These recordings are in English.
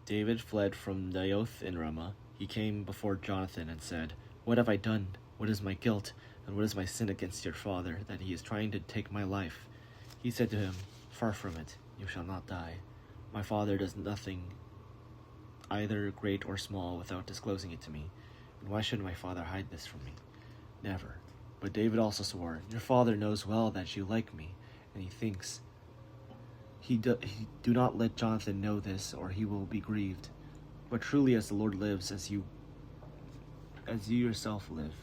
David fled from Naioth in Ramah. He came before Jonathan and said, "What have I done? What is my guilt? And what is my sin against your father, that he is trying to take my life?" He said to him, "Far from it, you shall not die. My father does nothing, either great or small, without disclosing it to me. And why should my father hide this from me? Never." But David also swore, "Your father knows well that you like me, and he thinks do not let Jonathan know this, or he will be grieved. But truly, as the Lord lives, as you yourself live,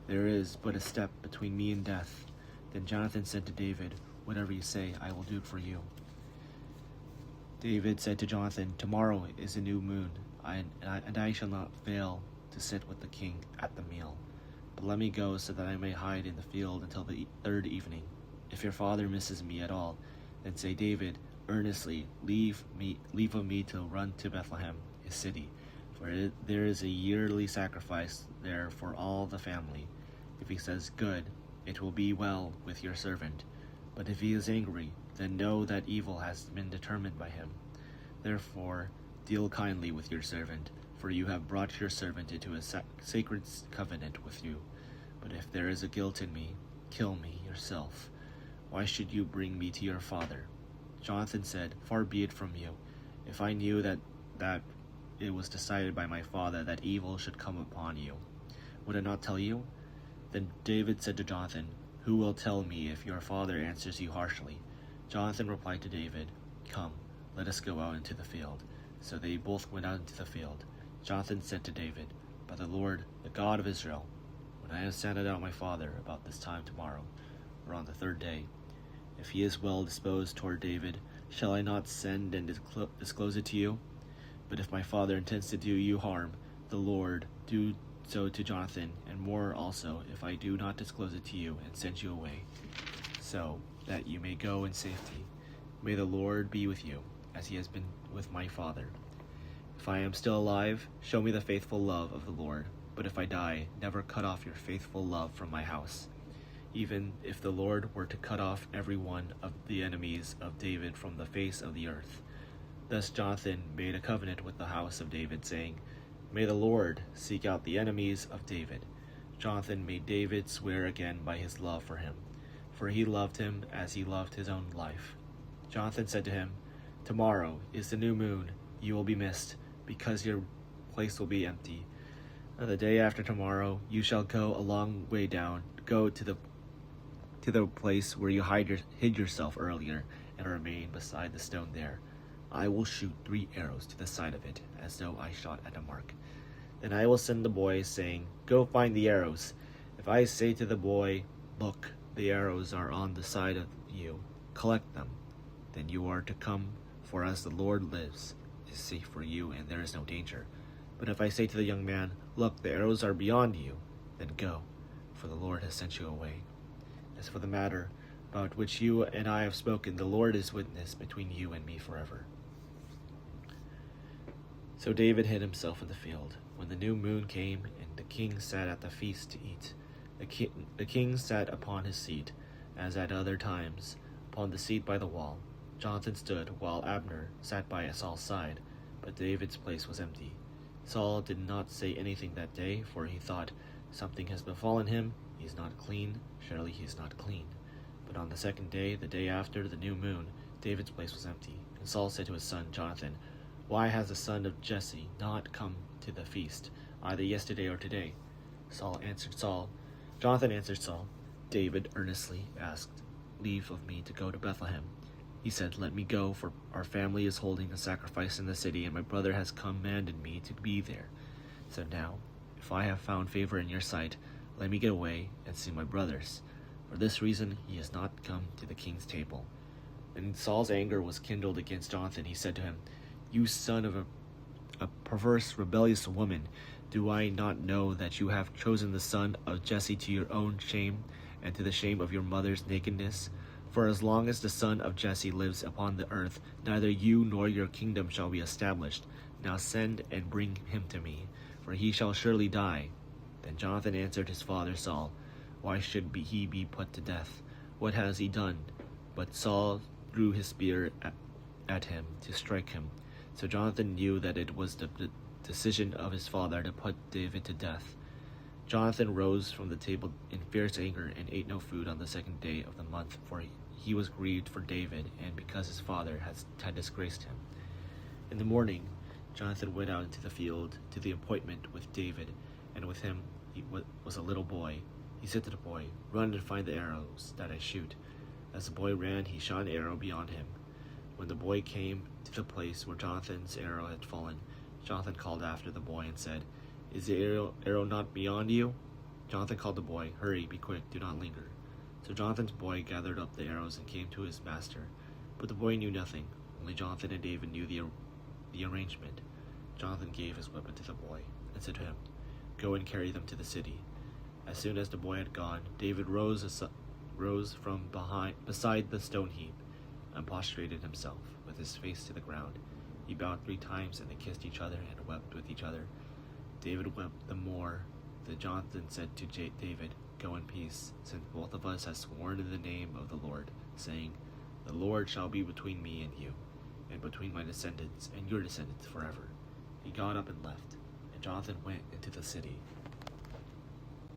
there is but a step between me and death." Then Jonathan said to David, "Whatever you say, I will do it for you." David said to Jonathan, "Tomorrow is a new moon, and I shall not fail to sit with the king at the meal. But let me go so that I may hide in the field until the third evening. If your father misses me at all, then say, 'David, earnestly leave of me to run to Bethlehem, his city, for there is a yearly sacrifice there for all the family.' If he says, 'Good,' it will be well with your servant. But if he is angry, then know that evil has been determined by him. Therefore deal kindly with your servant, for you have brought your servant into a sacred covenant with you. But if there is a guilt in me, kill me yourself. Why should you bring me to your father?" Jonathan said, "Far be it from you. If I knew that it was decided by my father that evil should come upon you, would I not tell you?" Then David said to Jonathan, "Who will tell me if your father answers you harshly?" Jonathan replied to David, "Come, let us go out into the field." So they both went out into the field. Jonathan said to David, "By the Lord, the God of Israel, when I have sounded out my father about this time tomorrow, or on the third day, if he is well disposed toward David, shall I not send and disclose it to you? But if my father intends to do you harm, the Lord do so to Jonathan, and more also, if I do not disclose it to you and send you away, so that you may go in safety. May the Lord be with you, as he has been with my father. If I am still alive, show me the faithful love of the Lord. But if I die, never cut off your faithful love from my house. Even if the Lord were to cut off every one of the enemies of David from the face of the earth." Thus Jonathan made a covenant with the house of David, saying, "May the Lord seek out the enemies of David." Jonathan made David swear again by his love for him, for he loved him as he loved his own life. Jonathan said to him, "Tomorrow is the new moon. You will be missed, because your place will be empty. The day after tomorrow, you shall go a long way down, go to the place where you hid yourself earlier, and remain beside the stone there. I will shoot 3 arrows to the side of it, as though I shot at a mark. Then I will send the boy, saying, 'Go find the arrows.' If I say to the boy, 'Look, the arrows are on the side of you, collect them,' then you are to come, for as the Lord lives, it is safe for you, and there is no danger. But if I say to the young man, 'Look, the arrows are beyond you,' then go, for the Lord has sent you away. As for the matter about which you and I have spoken, the Lord is witness between you and me forever." So David hid himself in the field. When the new moon came, and the king sat at the feast to eat, the king sat upon his seat, as at other times, upon the seat by the wall. Jonathan stood, while Abner sat by Saul's side, but David's place was empty. Saul did not say anything that day, for he thought, "Something has befallen him. He is not clean. Surely he is not clean." But on the second day, the day after the new moon, David's place was empty. And Saul said to his son Jonathan, "Why has the son of Jesse not come to the feast, either yesterday or today?" Jonathan answered Saul, "David earnestly asked leave of me to go to Bethlehem. He said, 'Let me go, for our family is holding a sacrifice in the city, and my brother has commanded me to be there. So now, if I have found favor in your sight, let me get away and see my brothers.' For this reason he has not come to the king's table." And Saul's anger was kindled against Jonathan. He said to him, "You son of a perverse, rebellious woman, do I not know that you have chosen the son of Jesse to your own shame, and to the shame of your mother's nakedness? For as long as the son of Jesse lives upon the earth, neither you nor your kingdom shall be established. Now send and bring him to me, for he shall surely die." Then Jonathan answered his father Saul, "Why should he be put to death? What has he done?" But Saul drew his spear at him to strike him. So Jonathan knew that it was the decision of his father to put David to death. Jonathan rose from the table in fierce anger and ate no food on the second day of the month, for he was grieved for David, and because his father had disgraced him. In the morning, Jonathan went out into the field to the appointment with David, and with him was a little boy. He said to the boy, "Run and find the arrows that I shoot." As the boy ran, he shot an arrow beyond him. When the boy came to the place where Jonathan's arrow had fallen, Jonathan called after the boy and said, "Is the arrow not beyond you?" Jonathan called the boy, "Hurry, be quick, do not linger." So Jonathan's boy gathered up the arrows and came to his master. But the boy knew nothing. Only Jonathan and David knew the arrangement. Jonathan gave his weapon to the boy and said to him, "Go and carry them to the city." As soon as the boy had gone, David rose from beside the stone heap and prostrated himself with his face to the ground. He bowed 3 times, and they kissed each other and wept with each other. David wept the more that Jonathan said to David, "Go in peace, since both of us have sworn in the name of the Lord, saying, 'The Lord shall be between me and you, and between my descendants and your descendants forever.'" He got up and left, and Jonathan went into the city.